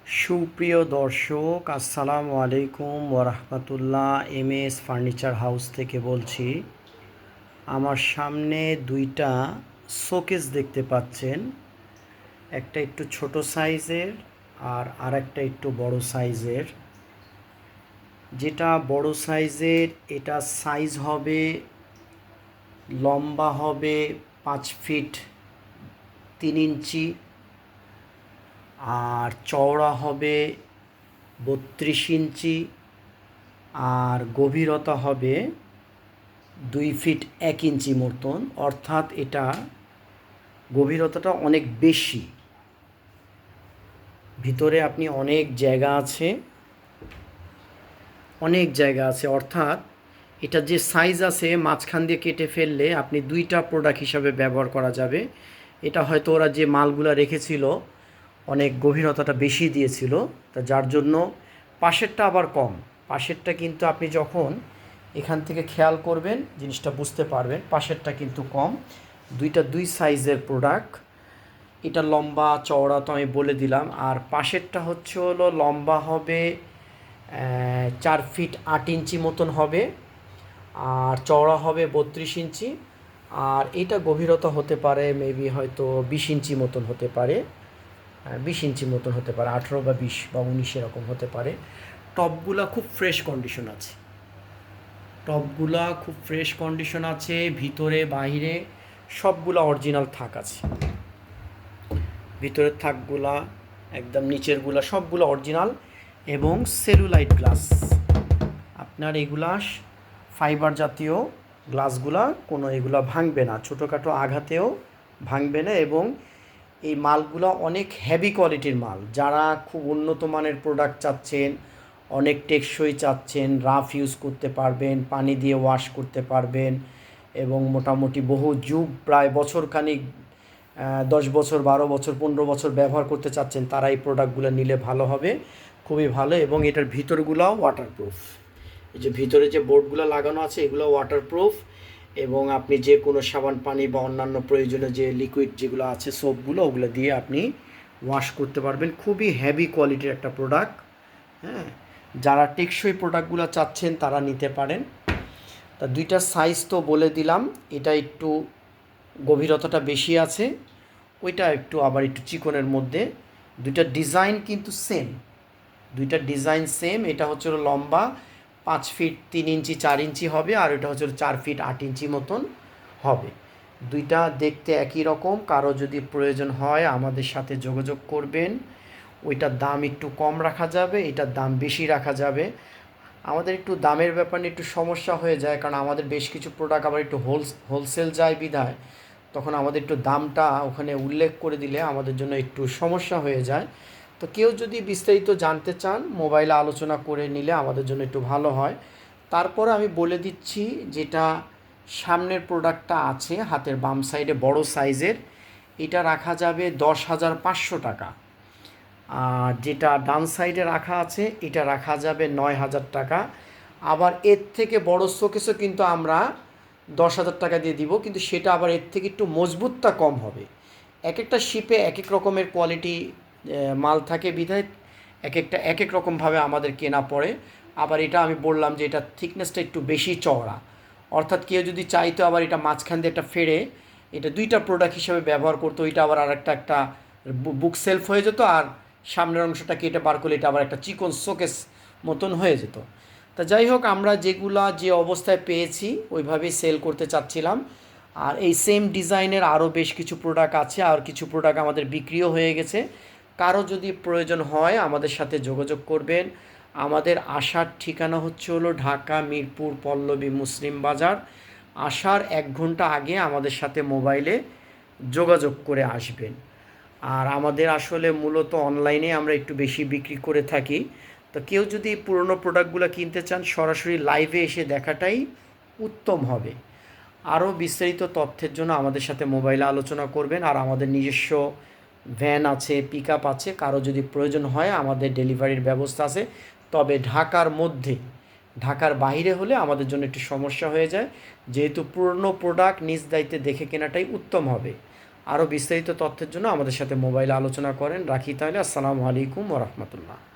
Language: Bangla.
সুপ্রিয় দর্শক, আসসালামু আলাইকুম ওরহমতুল্লাহ। এমএস ফার্নিচার হাউস থেকে বলছি। আমার সামনে দুইটা শোকেস দেখতে পাচ্ছেন, একটা একটু ছোট সাইজের আর আরেকটা একটু বড় সাইজের। যেটা বড় সাইজের এটা সাইজ হবে, লম্বা হবে 5 ফিট 3 ইঞ্চি, আর চওড়া হবে 32 ইঞ্চি, আর গভীরতা হবে 2 ফিট 1 ইঞ্চি মতন। অর্থাৎ এটা গভীরতাটা অনেক বেশি। ভিতরে আপনি অনেক জায়গা আছে অর্থাৎ এটা যে সাইজ আছে মাঝখান দিয়ে কেটে ফেললে আপনি দুইটা প্রোডাক্ট হিসাবে ব্যবহার করা যাবে। এটা হয়তো ওরা যে মালগুলা রেখেছিল অনেক গভীরতাটা বেশি দিয়েছিল, তা যার জন্য পাশেরটা আবার কম। পাশেরটা কিন্তু আপনি যখন এখান থেকে খেয়াল করবেন জিনিসটা বুঝতে পারবেন, পাশেরটা কিন্তু কম। দুইটা দুই সাইজের প্রোডাক্ট। এটা লম্বা চওড়া তো আমি বলে দিলাম। আর পাশেরটা হলো লম্বা হবে 4 ফিট 8 ইঞ্চি মতন হবে, আর চওড়া হবে 32 ইঞ্চি। আর এটা গভীরতা হতে পারে মেবি হয়তো 20 ইঞ্চি মতন হতে পারে, 20 ইঞ্চি মতন হতে পারে, 18 বা 20 বা 19 এরকম হতে পারে। টপগুলা খুব ফ্রেশ কন্ডিশন আছে, ভিতরে বাইরে সবগুলা অরিজিনাল থাক আছে। ভিতরের থাকগুলা একদম, নিচেরগুলা সবগুলো অরিজিনাল এবং সেলুলাইট গ্লাস। আপনার এগুলা ফাইবার জাতীয় গ্লাসগুলা কোনো এগুলা ভাঙবে না, ছোটোখাটো আঘাতেও ভাঙবে না। এবং এই মালগুলো অনেক হেভি কোয়ালিটির মাল। যারা খুব উন্নত মানের প্রোডাক্ট চাচ্ছেন, অনেক টেকসই চাচ্ছেন, রাফ ইউজ করতে পারবেন, পানি দিয়ে ওয়াশ করতে পারবেন এবং মোটামুটি বহু যুগ প্রায় বছরখানিক 10 বছর 12 বছর 15 বছর ব্যবহার করতে চাচ্ছেন, তারা এই প্রোডাক্টগুলো নিলে ভালো হবে, খুবই ভালো। এবং এটার ভিতরগুলোও ওয়াটারপ্রুফ। এই যে ভিতরে যে বোর্ডগুলো লাগানো আছে এগুলো ওয়াটারপ্রুফ, এবং আপনি যে কোনো সাবান পানি বা অন্যান্য প্রয়োজনীয় যে লিকুইড যেগুলো আছে সোপগুলো, ওগুলো দিয়ে আপনি ওয়াশ করতে পারবেন। খুবই হেভি কোয়ালিটির একটা প্রোডাক্ট। হ্যাঁ, যারা টেকসই প্রোডাক্টগুলো চাচ্ছেন তারা নিতে পারেন। তা দুইটা সাইজ তো বলে দিলাম। এটা একটু গভীরতাটা বেশি আছে, ওইটা আবার একটু চিকনের মধ্যে। দুইটা ডিজাইন কিন্তু সেম। এটা হচ্ছে লম্বা 5 ফিট 3 ইঞ্চি 4 ইঞ্চি হবে, আর এটা হচ্ছে 4 ফিট 8 ইঞ্চি মতন হবে। দুইটা দেখতে একই রকম। কারো যদি প্রয়োজন হয় আমাদের সাথে যোগাযোগ করবেন। ওইটার দাম একটু কম রাখা যাবে, এটার দাম বেশি রাখা যাবে। আমাদের একটু দামের ব্যাপারে একটু সমস্যা হয়ে যায়, কারণ আমাদের বেশ কিছু প্রোডাক্ট আবার একটু হোলসেল যায় বিধায় তখন আমাদের একটু দামটা ওখানে উল্লেখ করে দিলে আমাদের জন্য একটু সমস্যা হয়ে যায়। তো কেউ যদি বিস্তারিত জানতে চান মোবাইলে আলোচনা করে নিলে আমাদের জন্য একটু ভালো হয়। তারপরে আমি বলে দিচ্ছি, যেটা সামনের প্রোডাক্টটা আছে হাতের বাম সাইডে বড় সাইজের, এটা রাখা যাবে 10,500 টাকা। আর যেটা ডান সাইডে রাখা আছে এটা রাখা যাবে 9,000 টাকা। আবার এর থেকে বড় শোকেসও কিন্তু আমরা 10,000 টাকা দিয়ে দিব, কিন্তু সেটা আবার এর থেকে একটু মজবুতটা কম হবে। এক একটা শিপে এক এক রকমের কোয়ালিটি মাল থাকে বিধায় এক এক রকমভাবে আমাদের কেনা পড়ে। আবার এটা আমি বললাম যে এটা থিকনেসটা একটু বেশি চওড়া, অর্থাৎ কেউ যদি চাইতো আবার এটা মাঝখান দিয়ে একটা ফেড়ে এটা দুইটা প্রোডাক্ট হিসেবে ব্যবহার করতো, ওইটা আবার আর একটা বুক সেলফ হয়ে যেত, আর সামনের অংশটা কেটে বার করলে এটা আবার একটা চিকন শোকেস মতন হয়ে যেত। তা যাই হোক, আমরা যে অবস্থায় পেয়েছি ওইভাবেই সেল করতে চাচ্ছিলাম। আর এই সেম ডিজাইনের আরও বেশ কিছু প্রোডাক্ট আছে, আর কিছু প্রোডাক্ট আমাদের বিক্রিও হয়ে গেছে। কারো যদি প্রয়োজন হয় আমাদের সাথে যোগাযোগ করবেন। আমাদের আসার ঠিকানা হলো ঢাকা মিরপুর পল্লবী মুসলিম বাজার। আসার 1 ঘন্টা আগে আমাদের সাথে মোবাইলে যোগাযোগ করে আসবেন। আর আমাদের আসলে মূলত অনলাইনে আমরা একটু বেশি বিক্রি করে থাকি। তো কেউ যদি পুরনো প্রোডাক্টগুলো কিনতে চান সরাসরি লাইভে এসে দেখাটাই উত্তম হবে। আরও বিস্তারিত তথ্যের জন্য আমাদের সাথে মোবাইলে আলোচনা করবেন। আর আমাদের নিজস্ব ভ্যান আছে, পিক আপ আছে, কারো যদি প্রয়োজন হয় আমাদের ডেলিভারির ব্যবস্থা আছে। তবে ঢাকার বাইরে হলে আমাদের জন্য একটু সমস্যা হয়ে যায়, যেহেতু পুরনো প্রোডাক্ট নিজ দায়িত্বে দেখে কেনাটাই উত্তম হবে। আরও বিস্তারিত তথ্যের জন্য আমাদের সাথে মোবাইলে আলোচনা করেন। রাখি তাহলে, আসসালামু আলাইকুম ওয়া রাহমাতুল্লাহ।